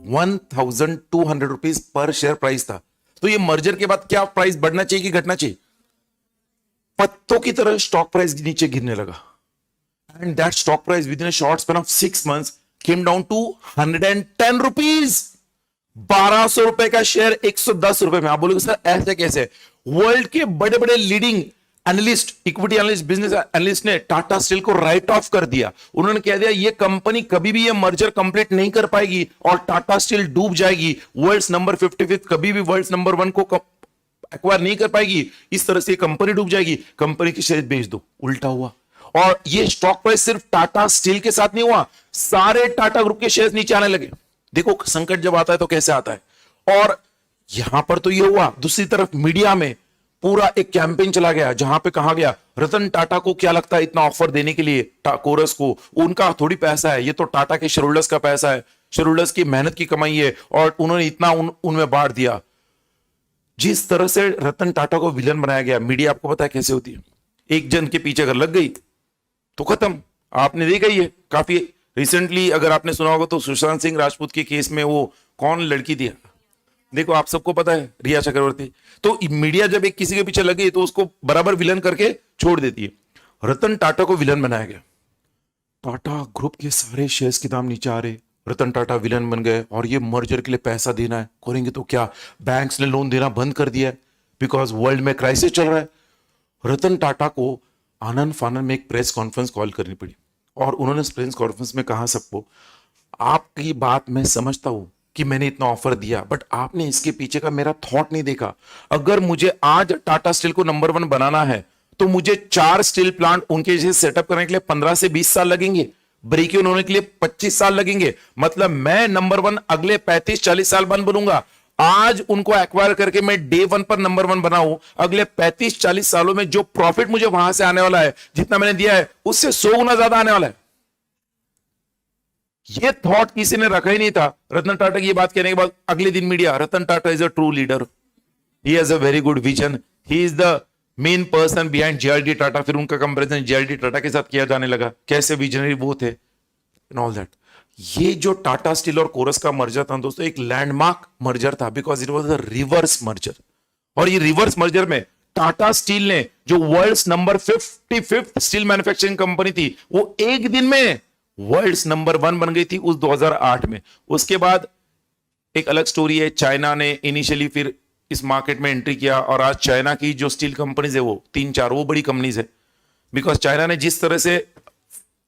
₹1,200 पर share price था। तो ये मर्जर के बाद क्या प्राइस बढ़ना चाहिए कि घटना चाहिए? पत्तों की तरह स्टॉक प्राइस नीचे गिरने लगा, and that stock price within a short span of 6 months came down to ₹110। ₹1200 का शेयर ₹110 में। आप बोलोगे सर ऐसे कैसे? वर्ल्ड के बड़े बड़े leading analyst, equity analyst, business analyst ने टाटा स्टील को राइट ऑफ कर दिया। उन्होंने कह दिया ये कंपनी कभी भी ये मर्जर कंप्लीट नहीं कर पाएगी और टाटा स्टील डूब जाएगी। वर्ल्ड्स नंबर 55 कभी भी वर्ल्ड्स नंबर 1 को एक्वायर नहीं कर पाएगी। इस तरह से कंपनी डूब जाएगी, कंपनी के शेयर बेच दो। उल्टा हुआ, और ये स्टॉक प्राइस सिर्फ टाटा स्टील के साथ नहीं हुआ, सारे टाटा ग्रुप के शेयर नीचे आने लगे। देखो संकट जब आता है तो कैसे आता है। और यहां पर तो ये हुआ, दूसरी तरफ मीडिया में पूरा एक कैंपेन चला गया जहां पे कहा गया रतन टाटा को क्या लगता है इतना ऑफर देने के लिए कोरस को, उनका थोड़ी पैसा है, ये तो टाटा के शेयर होल्डर्स का पैसा है, शेयर होल्डर्स की मेहनत की कमाई है, और उन्होंने इतना उनमें बांट दिया। जिस तरह से रतन टाटा को विलन बनाया गया, मीडिया आपको पता है कैसे होती है, एक जन के पीछे अगर लग गई तो खत्म। आपने देखा ही है काफी रिसेंटली, अगर आपने सुना होगा तो सुशांत सिंह राजपूत के केस में वो कौन लड़की थी, देखो आप सबको पता है, रिया चक्रवर्ती। तो मीडिया जब एक किसी के पीछे लगी तो उसको बराबर विलन करके छोड़ देती है। रतन टाटा को विलन बनाया गया, टाटा ग्रुप के सारे शेयर्स के दाम नीचे आ रहे, रतन टाटा विलन बन गए, और ये मर्जर के लिए पैसा देना है, करेंगे तो क्या? बैंक्स ने लोन देना बंद कर दिया है बिकॉज वर्ल्ड में क्राइसिस चल रहा है। रतन टाटा को आनंद फानन में एक प्रेस कॉन्फ्रेंस कॉल करनी पड़ी, और उन्होंने इस प्रेस कॉन्फ्रेंस में कहा सबको, आपकी बात मैं समझता हूं कि मैंने इतना ऑफर दिया, बट आपने इसके पीछे का मेरा थॉट नहीं देखा। अगर मुझे आज टाटा स्टील को नंबर 1 बनाना है तो मुझे 4 स्टील प्लांट उनके जैसे सेटअप करने के लिए 15 से 20 साल लगेंगे, ब्रेक इवन होने के लिए 25 साल लगेंगे। मतलब मैं नंबर 1 अगले 35-40 साल बाद बनूंगा। आज उनको एक्वायर करके मैं डे 1 पर नंबर 1 बनाऊं, अगले 35-40 सालों में जो प्रॉफिट मुझे वहां से आने वाला है, जितना मैंने दिया है उससे 100 गुना ज्यादा आने वाला है। ये थॉट किसी ने रखा ही नहीं था। रतन टाटा की ये बात कहने के बाद अगले दिन media, Ratan Tata is a true leader, he has a very good vision, he is the main person behind JRD Tata. फिर उनका कंपैरिजन जेआरडी टाटा के साथ किया जाने लगा, कैसे विजनरी वो थे एंड ऑल दैट। ये जो टाटा स्टील और कोरस का मर्जर था दोस्तों, एक लैंडमार्क मर्जर था because it was a reverse merger. और ये रिवर्स मर्जर में टाटा स्टील ने, जो world's number 55th steel manufacturing company थी, वो एक दिन में वर्ल्ड्स नंबर 1 बन गई थी उस 2008 में। उसके बाद एक अलग स्टोरी है, चाइना ने इनिशियली फिर इस मार्केट में एंट्री किया, और आज चाइना की जो स्टील कंपनीज है वो 3-4 वो बड़ी कंपनीज है, बिकॉज चाइना ने जिस तरह से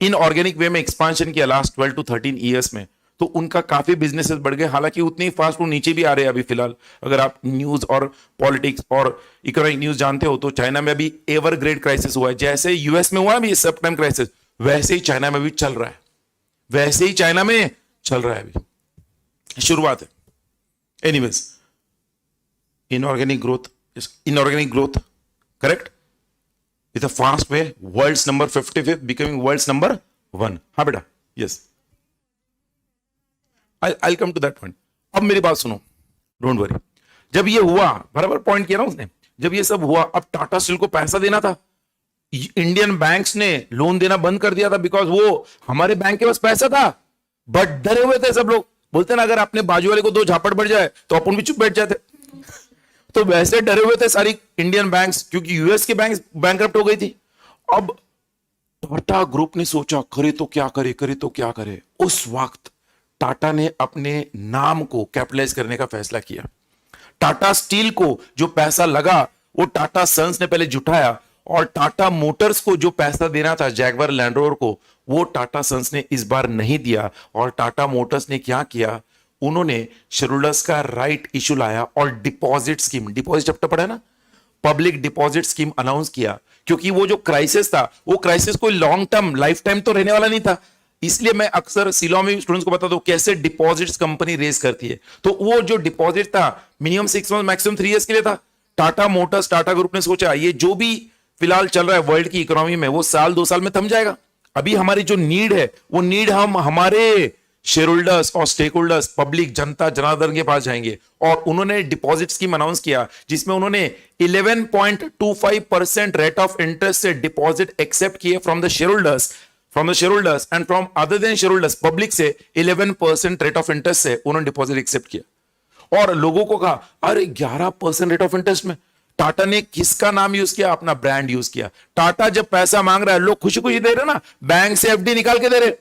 इनऑर्गेनिक वे में एक्सपांशन किया लास्ट 12 to 13 ईयर्स में, तो उनका काफी बिजनेसेस बढ़ गए। हालांकि उतनी फास्ट वो नीचे भी आ रहे हैं अभी फिलहाल। अगर आप न्यूज और पॉलिटिक्स और इकोनॉमिक न्यूज जानते हो तो चाइना में अभी एवर ग्रेड क्राइसिस हुआ है। जैसे यूएस में हुआ अभी सब टाइम क्राइसिस, वैसे ही चाइना में भी चल रहा है, वैसे ही चाइना में चल रहा है अभी, शुरुआत है। Anyways, inorganic growth correct with a fast way, world's number 55 becoming world's number 1। हाँ बेटा, yes, I come to that point. अब मेरी बात सुनो, डोंट वरी। जब ये हुआ, बराबर पॉइंट किया ना उसने, जब ये सब हुआ, अब टाटा स्टील को पैसा देना था, इंडियन बैंक्स ने लोन देना बंद कर दिया था बिकॉज वो, हमारे बैंक के पास पैसा था बट डरे हुए थे सब लोग। बोलते ना, अगर आपने बाजू वाले को 2 झापड़ पड़ जाए तो अपन भी चुप बैठ जाते। तो वैसे डरे हुए थे सारी इंडियन बैंक्स, क्योंकि यूएस के बैंक बैंकरप्ट हो गई थी। अब टाटा ग्रुप ने सोचा करे तो क्या करे, करे तो क्या करे। उस वक्त टाटा ने अपने नाम को कैपिटलाइज करने का फैसला किया। टाटा स्टील को जो पैसा लगा वो टाटा सन्स ने पहले जुटाया, और टाटा मोटर्स को जो पैसा देना था जैगवार लैंड रोवर को, वो टाटा सन्स ने इस बार नहीं दिया। और टाटा मोटर्स ने क्या किया, उन्होंने शेयरहोल्डर्स का राइट इशू लाया और डिपॉजिट स्कीम, डिपॉजिट चैप्टर पढ़ा ना, पब्लिक डिपॉजिट स्कीम अनाउंस किया। क्योंकि वो जो क्राइसिस था, वो क्राइसिस कोई लॉन्ग टर्म लाइफ टाइम तो रहने वाला नहीं था। इसलिए मैं अक्सर सिलो में स्टूडेंट्स को बताता हूं कैसे डिपॉजिट्स कंपनी रेज करती है। तो वो जो डिपॉजिट था मिनिमम 6 मंथ मैक्सिमम 3 इयर्स के लिए था। टाटा मोटर्स, टाटा ग्रुप ने सोचा ये जो भी फिलहाल चल रहा है वर्ल्ड की इकोनॉमी में, वो 1-2 साल में थम जाएगा। अभी हमारी जो नीड है, वो नीड हम हमारे शेयर होल्डर्स और स्टेक होल्डर्स, पब्लिक जनता जनार्दन के पास जाएंगे। और उन्होंने डिपॉजिट स्कीम अनाउंस किया जिसमें उन्होंने 11.25% रेट ऑफ इंटरेस्ट से डिपॉजिट एक्सेप्ट किए from the share holders from the share holders and from other than share holders, public से 11% रेट ऑफ इंटरेस्ट से उन्होंने डिपॉजिट एक्सेप्ट किया। और लोगों को कहा अरे 11% रेट ऑफ इंटरेस्ट में, टाटा ने किसका नाम यूज किया? अपना ब्रांड यूज किया। टाटा जब पैसा मांग रहा है, लोग खुशी खुशी दे रहे ना, बैंक से एफडी निकाल के दे रहे।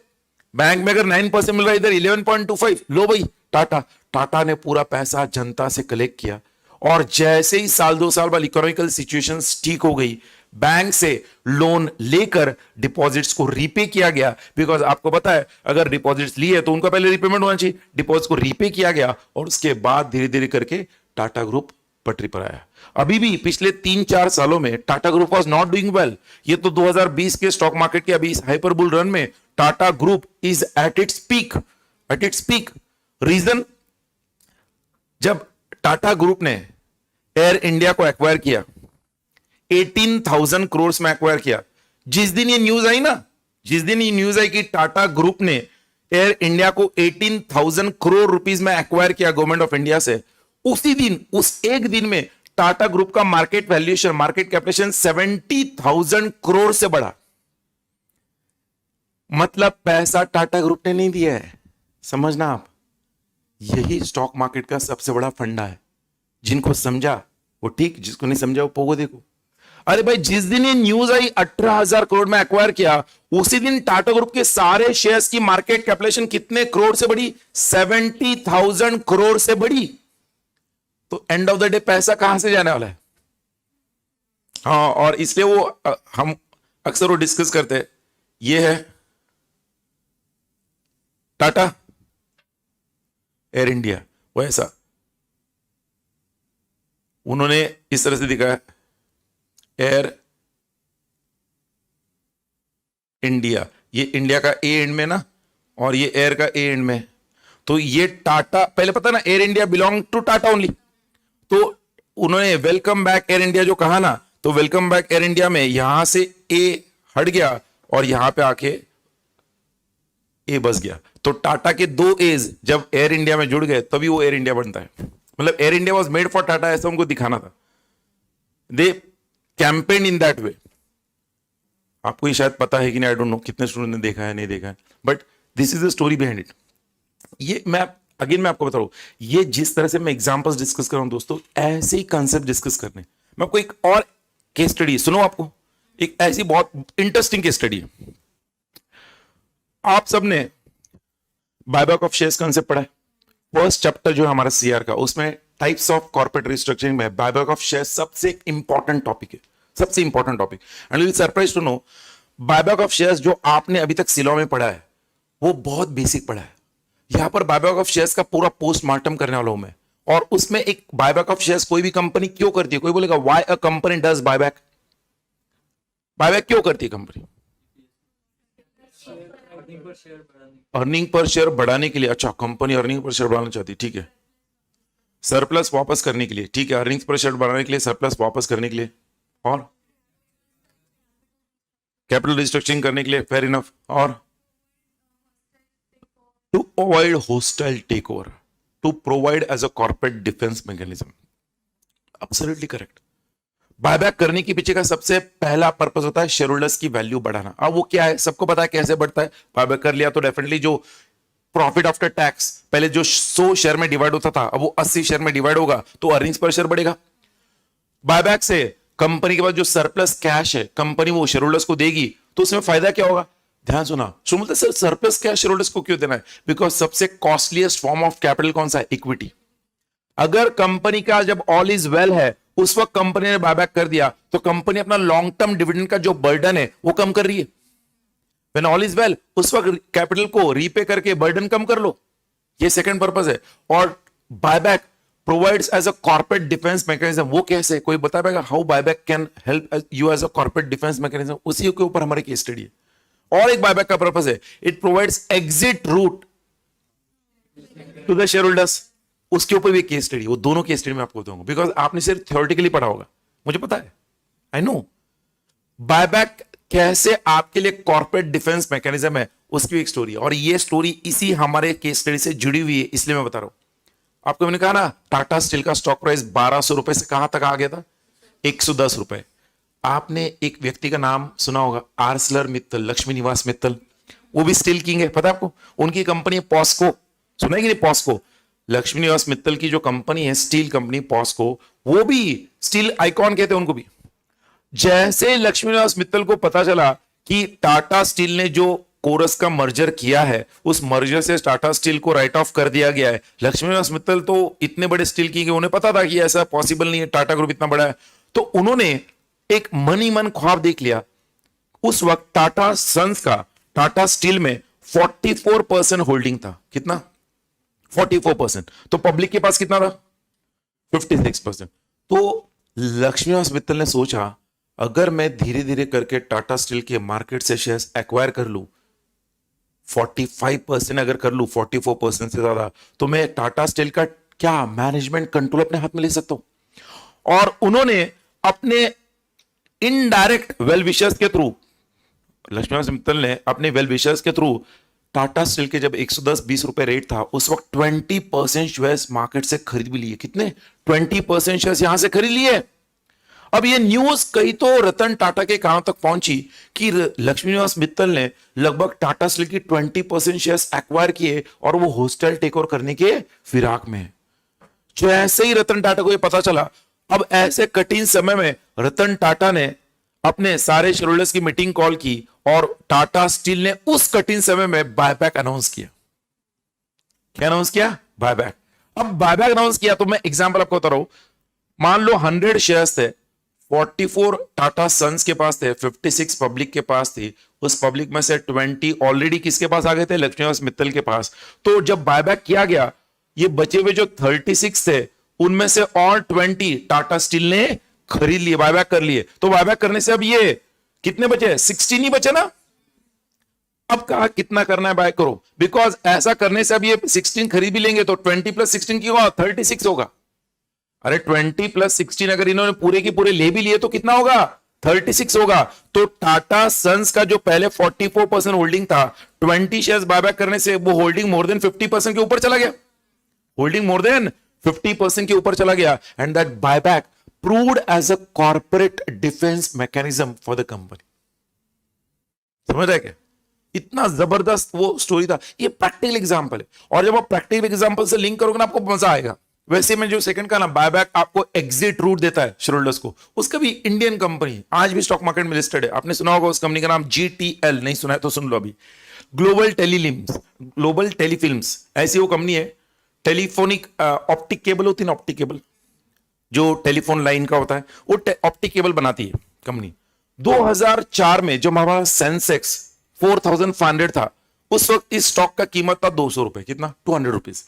बैंक में अगर 9% मिल रहा है, इधर 11.25, लो भाई टाटा ने पूरा पैसा जनता से कलेक्ट किया। और जैसे ही साल 2 साल बाद इकोनॉमिकल सिचुएशन ठीक हो गई, बैंक से लोन लेकर डिपॉजिट्स को रीपे किया गया। बिकॉज आपको पता है अगर डिपॉजिट्स लिए तो उनका पहले रीपेमेंट होना चाहिए। डिपॉजिट को रीपे किया गया और उसके बाद धीरे धीरे करके टाटा ग्रुप पटरी पर आया। अभी भी पिछले 3-4 सालों में Tata group was not doing well. ये तो 2020 के स्टॉक मार्केट के अभी हाइपर बुल रन में Tata group is at its peak. Reason, जब टाटा ग्रुप ने एयर इंडिया को एक्वायर किया, 18,000 करोड़ में एक्वायर किया। जिस दिन ये न्यूज आई कि टाटा ग्रुप ने एयर इंडिया को 18,000 करोड़ रुपीस में एक्वायर किया गवर्नमेंट ऑफ इंडिया से, उसी दिन, उस एक दिन में टाटा ग्रुप का market valuation, market capitalization 70,000 crore से बढ़ा। मतलब पैसा टाटा ग्रुप ने नहीं दिया है, समझना आप। यही स्टॉक मार्केट का सबसे बड़ा फंडा है। जिनको समझा वो ठीक, जिसको नहीं समझा वो पोगो देखो। अरे भाई, जिस दिन ये न्यूज आई 18,000 करोड़ में एक्वायर किया, उसी दिन टाटा ग्रुप के सारे शेयर्स की मार्केट कैपिटलाइजेशन कितने करोड़ से बढ़ी? 70,000 करोड़ से बढ़ी। तो एंड ऑफ द डे पैसा कहां से जाने वाला है? हाँ, और इसलिए वो हम अक्सर वो डिस्कस करते हैं, ये है टाटा एयर इंडिया, वो ऐसा उन्होंने इस तरह से दिखाया, एयर इंडिया, ये इंडिया का ए एंड में ना, और ये एयर का ए एंड में। तो ये टाटा, पहले पता ना Air India belong to Tata only. तो उन्होंने वेलकम बैक एयर इंडिया जो कहा ना, तो वेलकम बैक एयर इंडिया में यहां से ए हट गया और यहां पे आके ए बस गया। तो टाटा के 2 एज जब एयर इंडिया में जुड़ गए तभी वो एयर इंडिया बनता है। मतलब air India was made for Tata, ऐसा उनको दिखाना था। दे कैंपेन इन दैट वे। आपको ये शायद पता है कि नहीं, आई डोंट नो कितने स्टूडेंट ने देखा है नहीं देखा है, but this is the story behind it. ये मैं आपको बता रहा हूं, ये जिस तरह से मैं एग्जांपल्स डिस्कस कर रहा हूं दोस्तों, ऐसे ही कंसेप्ट डिस्कस करने। मैं आपको एक और केस स्टडी सुनो, आपको एक ऐसी बहुत इंटरेस्टिंग केस स्टडी है। आप सबने बायबैक ऑफ शेयर्स कंसेप्ट पढ़ा है। फर्स्ट चैप्टर जो है हमारा सीआर का, उसमें टाइप्स ऑफ कॉर्पोरेट रिस्ट्रक्चरिंग में बायबैक ऑफ शेयर्स सबसे इंपॉर्टेंट टॉपिक है, सबसे important topic. And you will surprise to know, buyback of shares जो आपने अभी तक सिलो में पढ़ा है वो बहुत बेसिक पढ़ा है। यहां पर बायबैक ऑफ शेयर्स का पूरा पोस्टमार्टम करने वाला हूं मैं। और उसमें एक बायबैक ऑफ शेयर्स कोई भी कंपनी क्यों करती है? कोई बोलेगा why a company does buyback? Buyback क्यों करती है कंपनी? अर्निंग पर शेयर बढ़ाने के लिए। अच्छा, कंपनी अर्निंग पर शेयर बढ़ाना चाहती है, ठीक है। सरप्लस वापस करने के लिए, ठीक है। अर्निंग्स पर शेयर बढ़ाने के लिए, सरप्लस वापस करने के लिए, और कैपिटल रिस्ट्रक्चरिंग करने के लिए, फेयर इनफ। और to avoid hostile take over, to provide as a corporate defence mechanism. Absolutely correct. Buyback करने के पीछे का सबसे पहला पर्पस होता है शेयर होल्डर्स की वैल्यू बढ़ाना। अब वो क्या है, सबको पता है कैसे बढ़ता है। बायबैक कर लिया तो डेफिनेटली जो प्रॉफिट आफ्टर टैक्स पहले जो 100 शेयर में डिवाइड होता था, अब वो 80 शेयर में डिवाइड होगा, तो अर्निंग्स पर शेयर बढ़ेगा। बायबैक से कंपनी के पास जो सरप्लस कैश है, कंपनी वो शेयर होल्डर्स को देगी, तो उसमें फायदा क्या होगा? ध्यान सुना, बोलते sir surplus cash share holders को क्यों देना है? बिकॉज सबसे कॉस्टलीस्ट फॉर्म ऑफ कैपिटल कौन सा है? इक्विटी। अगर कंपनी का जब ऑल इज वेल है, उस वक्त कंपनी ने बायबैक कर दिया, तो कंपनी अपना लॉन्ग टर्म डिविडेंड का जो बर्डन है वो कम कर रही है। When all is well, उस वक्त कैपिटल को रीपे करके बर्डन कम कर लो, ये सेकंड पर्पस है। और buyback provides as a corporate defence mechanism. वो कैसे, कोई बता पाएगा how buyback can help you as a corporate defence mechanism? उसी के ऊपर हमारी केस स्टडी है। और एक बायबैक का पर्पस है, it provides exit route to the share holders. उसके ऊपर भी केस स्टडी, वो दोनों केस स्टडी में आपको बताऊंगा। बिकॉज आपने सिर्फ थ्योरेटिकली पढ़ा होगा, मुझे पता है, आई नो। बायबैक कैसे आपके लिए कॉर्पोरेट डिफेंस मैकेनिज्म है, उसकी एक स्टोरी है। और ये स्टोरी इसी हमारे केस स्टडी से जुड़ी हुई है, इसलिए मैं बता रहा हूं आपको। मैंने कहा ना, टाटा स्टील का स्टॉक प्राइस 1200 रुपए से कहां तक आ गया था? 110 रुपए। आपने एक व्यक्ति का नाम सुना होगा, आर्सलर मित्तल, लक्ष्मी निवास मित्तल, वो भी स्टील किंग है, पता है आपको? उनकी कंपनी है पॉस्को, सुना है कि नहीं? पॉस्को, लक्ष्मी निवास मित्तल की जो कंपनी है स्टील कंपनी पॉस्को, वो भी स्टील आइकॉन कहते हैं उनको भी। जैसे लक्ष्मी निवास मित्तल को पता चला कि टाटा स्टील ने जो कोरस का मर्जर किया है, उस मर्जर से टाटा स्टील को राइट ऑफ कर दिया गया है। लक्ष्मी निवास मित्तल तो इतने बड़े स्टील की, उन्हें पता था कि ऐसा पॉसिबल नहीं है, टाटा ग्रुप इतना बड़ा है। तो उन्होंने एक मन ही मन ख्वाब देख लिया। उस वक्त टाटा सन्स का टाटा स्टील में 44% होल्डिंग था। कितना? 44%। तो पब्लिक के पास कितना था? 56%। तो लक्ष्मी निवास मित्तल ने सोचा, अगर मैं धीरे धीरे करके टाटा स्टील के मार्केट से शेयर्स एक्वायर कर लूं, 45% अगर कर लूं, 44% से ज्यादा, तो मैं टाटा स्टील का क्या मैनेजमेंट कंट्रोल अपने हाथ में ले सकता हूं। और उन्होंने अपने इनडायरेक्ट वेल विशर्स के थ्रू, लक्ष्मी मित्तल ने अपने वेल विशर्स के थ्रू टाटा स्टील के जब 110-20 रुपए रेट था, उस वक्त 20% शेयर्स मार्केट से खरीद भी लिए। कितने? 20% शेयर्स यहां से खरीद लिए। अब ये न्यूज कहीं तो रतन टाटा के कानों तक पहुंची कि लक्ष्मी निवास मित्तल ने लगभग टाटा स्टील की 20% शेयर्स एक्वायर किए और वो होस्टल टेक ओवर करने के फिराक में है। जैसे ही रतन टाटा को ये पता चला, अब ऐसे कठिन समय में रतन टाटा ने अपने सारे शेयर होल्डर्स की मीटिंग कॉल की और टाटा स्टील ने उस कठिन समय में बायबैक अनाउंस किया। क्या अनाउंस किया? बायबैक। अब बायबैक अनाउंस किया तो मैं एग्जांपल आपको बता रहा हूं, मान लो 100 शेयर्स थे, 44 टाटा सन्स के पास थे, 56 पब्लिक के पास थी। उस पब्लिक में से 20 ऑलरेडी किसके पास आ गए थे? लक्ष्मी निवास मित्तल के पास। तो जब बायबैक किया गया, ये बचे हुए जो 36 थे, उनमें से और 20 टाटा स्टील ने खरीद लिए, बायबैक कर लिए। तो बायबैक करने से अब ये कितने बचे? 16 ही बचे ना। अब कहा कितना करना है, बाय करो, बिकॉज ऐसा करने से अब ये 16 खरीद भी लेंगे तो 20 + 16 की होगा? 36 होगा। अरे 20 + 16 अगर इन्होंने पूरे के पूरे ले भी लिए तो कितना होगा? 36 होगा। तो टाटा सन्स का जो पहले 44% होल्डिंग था, 20 शेयर्स बायबैक करने से वो होल्डिंग मोर देन 50% के ऊपर चला गया। होल्डिंग मोर देन 50% के ऊपर चला गया। And that buyback proved as a corporate defence mechanism for the company. समझ रहे क्या? इतना जबरदस्त वो स्टोरी था। ये प्रैक्टिकल एग्जांपल है, और जब आप प्रैक्टिकल एग्जांपल से लिंक करोगे ना, आपको मजा आएगा। वैसे में जो सेकंड का ना बायबैक आपको एग्जिट रूट देता है शेयर होल्डर्स को, उसका भी इंडियन कंपनी, आज भी स्टॉक मार्केट में लिस्टेड है। आपने सुना होगा उस कंपनी का नाम GTL, नहीं सुना है तो सुन लो अभी। ग्लोबल टेलीलिम्स, ग्लोबल टेलीफिल्म्स, ऐसी वो कंपनी है। टेलीफोनिक ऑप्टिक केबल होती है ना, ऑप्टिक केबल जो टेलीफोन लाइन का होता है, वो ऑप्टिक केबल बनाती है कंपनी। 2004 में जब हमारा सेंसेक्स 4500 था, उस वक्त इस स्टॉक का कीमत था 200 रुपए। कितना? 200 रुपीज।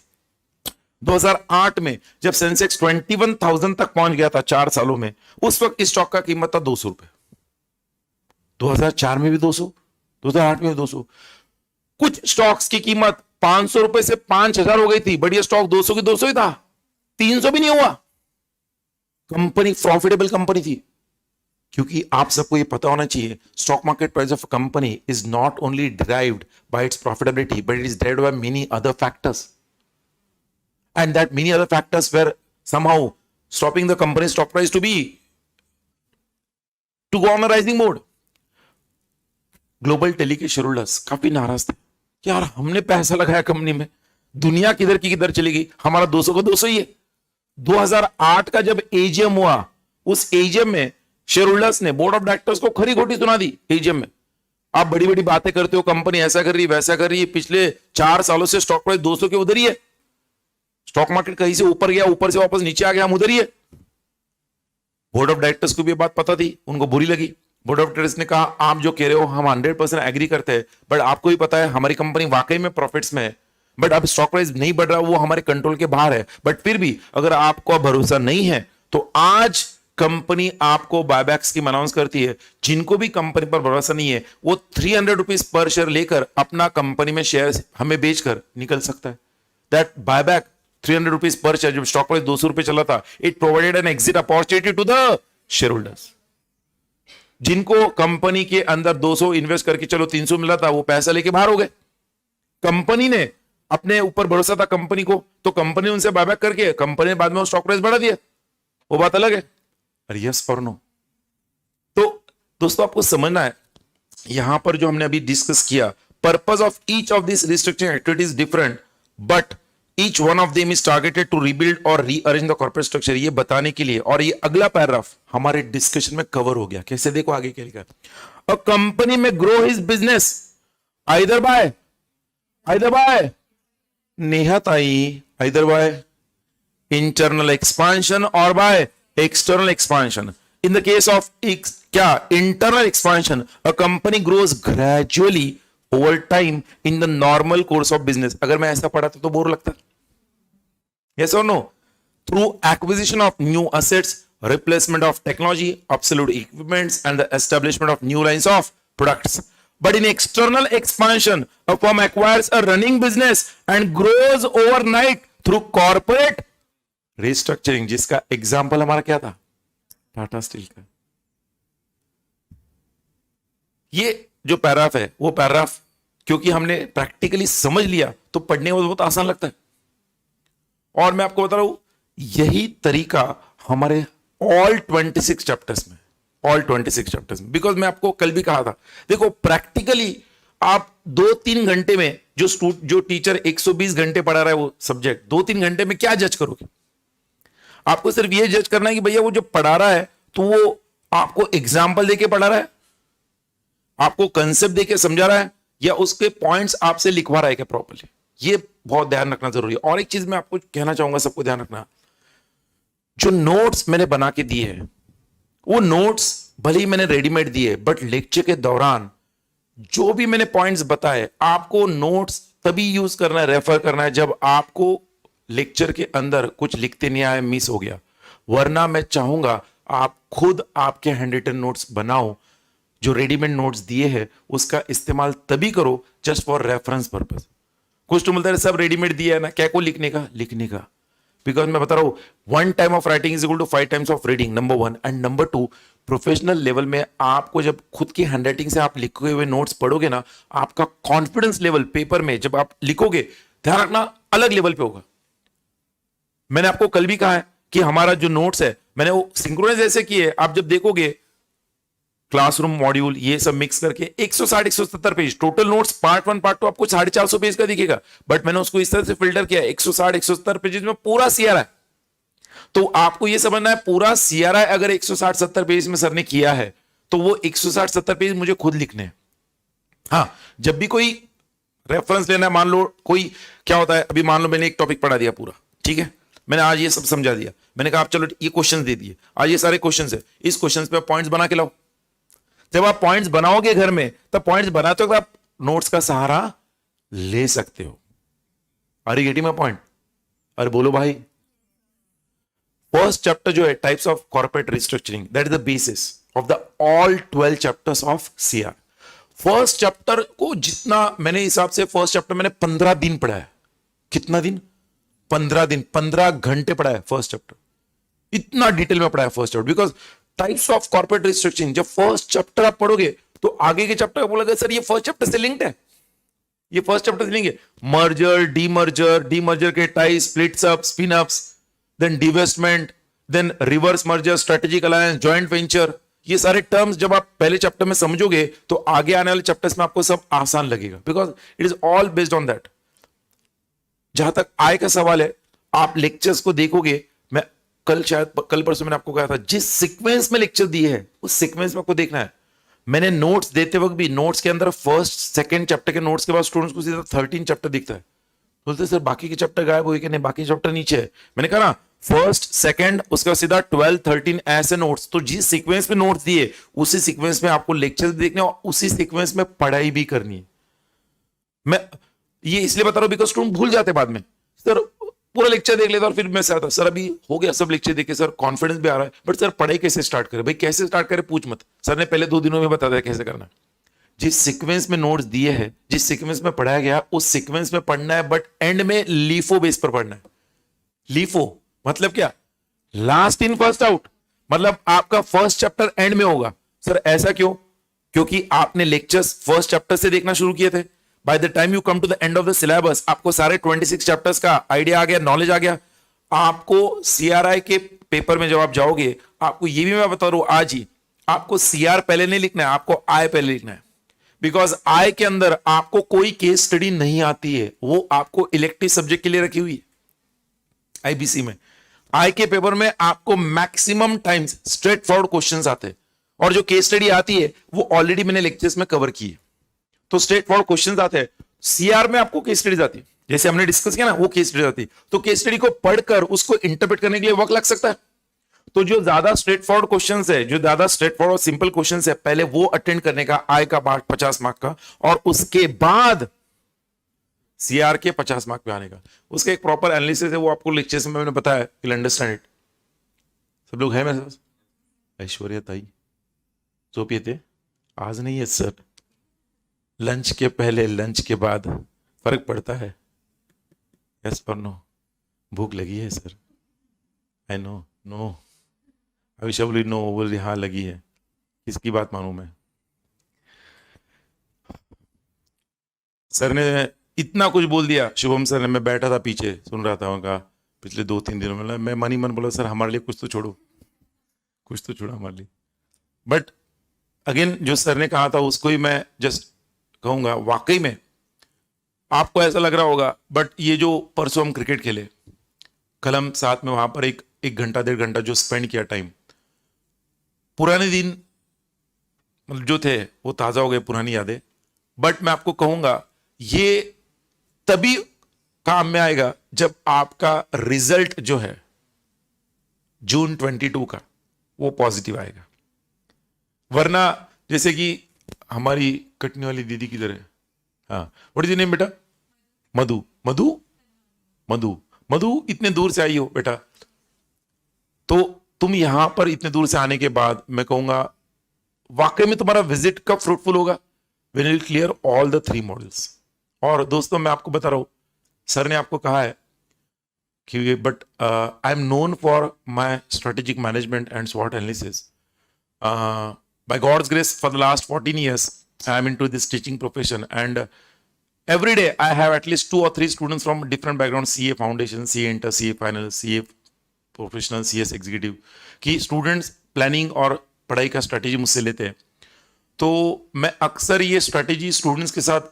2008 में जब सेंसेक्स 21,000 तक पहुंच गया था 4 सालों में, उस वक्त इस स्टॉक का कीमत था 200 रुपए। 2004 में भी 200, 2008 में भी 200। कुछ स्टॉक्स की कीमत 500 रुपए से 5000 हो गई थी। बढ़िया स्टॉक 200 की 200 ही था, 300 भी नहीं हुआ। कंपनी प्रॉफिटेबल कंपनी थी। क्योंकि आप सबको ये पता होना चाहिए, stock market price of company is not only derived bye it's profitability, but it is derived by many other factors, and that many other factors were somehow stopping the company's stock price to go on a rising mode. Global tele के share holders काफी नाराज थे कि यार हमने पैसा लगाया company में, दुनिया किधर की किधर चली गई, हमारा 200 का 200 ही है। 2008 का जब एजीएम हुआ, उस एजीएम में शेयर होल्डर्स ने बोर्ड ऑफ डायरेक्टर्स को खरी खोटी सुना दी। एजीएम में आप बड़ी बड़ी बातें करते हो, कंपनी ऐसा कर रही है वैसा कर रही है, पिछले 4 सालों से स्टॉक प्राइस 200 के उधर ही है, स्टॉक मार्केट कहीं से ऊपर गया, ऊपर से वापस नीचे आ गया, हम उधर ही है। बोर्ड ऑफ डायरेक्टर्स को भी बात पता थी, उनको बुरी लगी। बोर्ड ऑफ डायरेक्टर्स ने कहा आप जो कह रहे हो हम 100% एग्री करते हैं, बट आपको भी पता है हमारी कंपनी वाकई में प्रॉफिट्स में है, बट अब स्टॉक प्राइस नहीं बढ़ रहा, वो हमारे कंट्रोल के बाहर है। बट फिर भी अगर आपको भरोसा नहीं है तो आज कंपनी आपको बायबैक्स की अनाउंस करती है। जिनको भी कंपनी पर भरोसा नहीं है वो 300 रुपीज पर शेयर लेकर अपना कंपनी में शेयर हमें बेचकर निकल सकता है। दैट बायबैक 300 रुपीज पर शेयर, जब स्टॉक प्राइस 200 रुपए चला था, it provided an exit opportunity to the share holders. जिनको कंपनी के अंदर 200 इन्वेस्ट करके चलो 300 मिला था, वो पैसा लेके बाहर हो गए। कंपनी ने अपने ऊपर भरोसा था कंपनी को, तो कंपनी उनसे बायबैक करके कंपनी ने बाद में स्टॉक प्राइस बढ़ा दिया, वो बात अलग है। यस और नो। तो दोस्तों आपको समझना है, यहां पर जो हमने अभी डिस्कस किया, purpose of each of this restructuring activities different, but each one of them is targeted to rebuild और रीअरेंज द कॉर्पोरेट स्ट्रक्चर, ये बताने के लिए। और ये अगला पैराग्राफ हमारे डिस्कशन में कवर हो गया। कैसे, देखो आगे क्या लिखा, अ कंपनी में grow his business either by नेहत आई, आइदर बाय इंटरनल एक्सपांशन और by external expansion. In the case of क्या, internal expansion, a company grows gradually over time in the normal course of business. अगर मैं ऐसा पढ़ा तो बोर लगता, यस और no, through acquisition of new assets, replacement of technology, obsolete equipments, and the establishment of new lines of products. But in external expansion, a firm acquires a running business and grows overnight through corporate restructuring, जिसका example हमारा क्या था, Tata steel का। ये जो paragraph है वो paragraph क्योंकि हमने प्रैक्टिकली समझ लिया तो पढ़ने में बहुत आसान लगता है। और मैं आपको बता रहा हूं, यही तरीका हमारे ऑल 26 चैप्टर्स में, बिकॉज मैं आपको कल भी कहा था, देखो प्रैक्टिकली आप 2-3 घंटे में जो टीचर 120 घंटे पढ़ा रहा है वो सब्जेक्ट 2-3 घंटे में क्या जज करोगे? आपको सिर्फ ये जज करना है कि भैया वो जो पढ़ा रहा है तो वो आपको एग्जाम्पल देके पढ़ा रहा है, आपको कंसेप्ट देके समझा रहा है, या उसके पॉइंट्स आपसे लिखवा रहा है क्या प्रॉपर्ली। ये बहुत ध्यान रखना जरूरी है। और एक चीज मैं आपको कहना चाहूंगा, सबको ध्यान रखना, जो नोट्स मैंने बना के दिए हैं वो नोट्स भले ही मैंने रेडीमेड दिए, बट लेक्चर के दौरान जो भी मैंने पॉइंट्स बताए, आपको नोट्स तभी यूज करना है, रेफर करना है जब आपको लेक्चर के अंदर कुछ लिखते नहीं आए, मिस हो गया। वरना मैं चाहूंगा आप खुद आपके हैंड रिटन नोट्स बनाओ, जो रेडीमेड नोट्स दिए हैं उसका इस्तेमाल तभी करो जस्ट फॉर रेफरेंस पर्पस। कुछ तो मिलता है सब रेडीमेड दिया है ना, क्या को लिखने का, बिकॉज मैं बता रहा हूं, 1 time of writing is equal to 5 times of reading, number 1। And number 2, professional level में आपको जब खुद की हैंडराइटिंग से आप लिखे हुए नोट्स पढ़ोगे ना, आपका कॉन्फिडेंस लेवल पेपर में जब आप लिखोगे, ध्यान रखना, अलग लेवल पे होगा। मैंने आपको कल भी कहा है कि हमारा जो नोट्स है मैंने वो सिंक्रोनाइज ऐसे किए, आप जब देखोगे क्लासरूम मॉड्यूल ये सब मिक्स करके 160-170 page total notes, part 1 part 2 आपको 450 पेज का दिखेगा, बट मैंने उसको इस तरह से फिल्टर किया 160-170 पेजेस में पूरा सीआरआई। तो आपको ये समझना है, पूरा सीआरआई अगर 160-70 पेज में सर ने किया है तो वो 160-70 पेज मुझे खुद लिखने हैं। हाँ, जब भी कोई रेफरेंस लेना है, मान लो कोई क्या होता है, अभी मान लो मैंने एक टॉपिक पढ़ा दिया पूरा, ठीक है, मैंने आज ये सब समझा दिया, मैंने कहा आप चलो ये क्वेश्चन दे दिए, आज ये सारे क्वेश्चन है, इस क्वेश्चन पे पॉइंट्स बना के लाओ। जब आप पॉइंट्स बनाओगे घर में, तब पॉइंट्स बनाते हो आप नोट्स का सहारा ले सकते हो। Are you getting my point? अरे बोलो भाई। फर्स्ट चैप्टर जो है types of corporate restructuring, that is the basis of the all 12 chapters of CR. First chapter को जितना मैंने हिसाब से, फर्स्ट चैप्टर मैंने 15 दिन पढ़ा है। कितना दिन? 15 दिन, 15 घंटे पढ़ा है फर्स्ट चैप्टर। इतना डिटेल में पढ़ा है first chapter, because types of corporate restructuring जब फर्स्ट चैप्टर आप पढ़ोगे तो आगे के चैप्टर बोलोगे सर ये फर्स्ट चैप्टर से लिंक्ड है, ये फर्स्ट चैप्टर से लिंक है। मर्जर, डीमर्जर के type, splits up, spin ups, then divestment, then reverse merger, strategic alliance, joint venture, ये सारे टर्म्स जब आप पहले चैप्टर में समझोगे तो आगे आने वाले चैप्टर्स में आपको सब आसान लगेगा, because it is all based on that. जहां तक आय का सवाल है, आप लेक्चर्स को देखोगे, मैं कल परसों मैंने आपको कहा था, जिस सीक्वेंस में लेक्चर दिए हैं उस सीक्वेंस में आपको देखना है। मैंने नोट्स देते वक्त भी नोट्स के अंदर फर्स्ट सेकंड चैप्टर के नोट्स के बाद स्टूडेंट्स को सीधा 13 चैप्टर दिखता है, बोलते सर बाकी के चैप्टर गायब हुए कि नहीं, बाकी चैप्टर नीचे है। मैंने कहा ना, फर्स्ट सेकंड उसका सीधा 12 13 ऐसे नोट्स, तो जिस सीक्वेंस में नोट्स दिए उसी सीक्वेंस में आपको लेक्चर देखने और उसी सीक्वेंस में पढ़ाई भी करनी है। मैं ये इसलिए बता रहा हूं बिकॉज स्टूडेंट भूल जाते बाद में, सर पूरा लेक्चर देख लेता और फिर मैं से आता, सर अभी हो गया सब लेक्चर देखे सर, कॉन्फिडेंस भी आ रहा है, बट सर पढ़ाई कैसे स्टार्ट करें? भाई कैसे स्टार्ट करें पूछ मत, सर ने पहले 2 दिनों में बता दिया कैसे करना। जिस सीक्वेंस में नोट्स दिए हैं, जिस सीक्वेंस में पढ़ाया गया उस सीक्वेंस में पढ़ना है, बट एंड में लीफो बेस पर पढ़ना है। लीफो मतलब क्या? लास्ट इन फर्स्ट आउट, मतलब आपका फर्स्ट चैप्टर एंड में होगा। सर ऐसा क्यों? क्योंकि आपने लेक्चर्स फर्स्ट चैप्टर से देखना शुरू किए थे, by the time you come to the end of the syllabus आपको सारे 26 चैप्टर्स का आइडिया आ गया, नॉलेज आ गया। आपको सीआरआई के पेपर में जब आप जाओगे, आपको ये भी मैं बता रहा हूं आज ही, आपको सीआर पहले नहीं लिखना है, आपको आई पहले लिखना है, बिकॉज आई के अंदर आपको कोई केस स्टडी नहीं आती है, वो आपको इलेक्टिव सब्जेक्ट के लिए रखी हुई है आईबीसी में। आई के पेपर में आपको maximum times straight forward questions आते हैं, और जो केस स्टडी आती है वो ऑलरेडी मैंने लेक्चर्स में कवर की है, तो स्ट्रेट फॉरवर्ड क्वेश्चंस आते हैं। सीआर में आपको केस स्टडीज आती है, जैसे हमने डिस्कस किया ना, वो केस स्टडी आती है, तो केस स्टडी को पढ़कर उसको इंटरप्रेट करने के लिए वक्त लग सकता है। तो जो ज्यादा स्ट्रेट फॉरवर्ड क्वेश्चंस है, जो ज्यादा स्ट्रेट फॉरवर्ड सिंपल क्वेश्चंस है, पहले वो अटेंड करने का आई का पार्ट 50 मार्क का, और उसके बाद सीआर के 50 मार्क पे आने का। उसका एक प्रॉपर एनालिसिस है, वो आपको लेक्चर्स में मैंने बताया, यू अंडरस्टैंड इट। सब लोग हैं मेरे साथ? ऐश्वर्या ताई सो पिए थे? आज नहीं है सर, लंच के पहले लंच के बाद फर्क पड़ता है? यस और नो? भूख लगी है सर? I know no. अभी बोली नो, बोली हाँ लगी है। किसकी बात मानूं मैं? सर ने इतना कुछ बोल दिया, शुभम सर ने, मैं बैठा था पीछे सुन रहा था उनका, पिछले 2-3 दिनों में मैं मन ही मन बोला सर हमारे लिए कुछ तो छोड़ो, कुछ तो छोड़ो हमारे लिए। बट अगेन जो सर ने कहा था उसको ही मैं जस्ट कहूंगा, वाकई में आपको ऐसा लग रहा होगा, बट ये जो परसों हम क्रिकेट खेले, कल हम साथ में वहां पर एक घंटा 1.5 घंटा जो स्पेंड किया टाइम, पुराने दिन मतलब जो थे वो ताजा हो गए, पुरानी यादें। बट मैं आपको कहूंगा ये तभी काम में आएगा जब आपका रिजल्ट जो है जून 22 का वो पॉजिटिव आएगा। वरना जैसे कि हमारी कटनी वाली दीदी किधर है? हाँ, व्हाट इज योर नेम बेटा? मधु। मधु मधु मधु इतने दूर से आई हो बेटा, तो तुम यहां पर इतने दूर से आने के बाद मैं कहूंगा वाकई में तुम्हारा विजिट कब फ्रूटफुल होगा? When you clear all the 3 modules. और दोस्तों मैं आपको बता रहा हूं, सर ने आपको कहा है कि but I am known for my strategic management and स्वॉट analysis. By God's grace, for the last 14 years, I am into this teaching profession, and every day I have at least 2 or 3 students from different backgrounds, CA Foundation, CA Inter, CA Final, CA Professional, CS Executive, कि students planning और पढ़ाई का strategy मुझसे लेते हैं। तो मैं अक्सर ये strategy students के साथ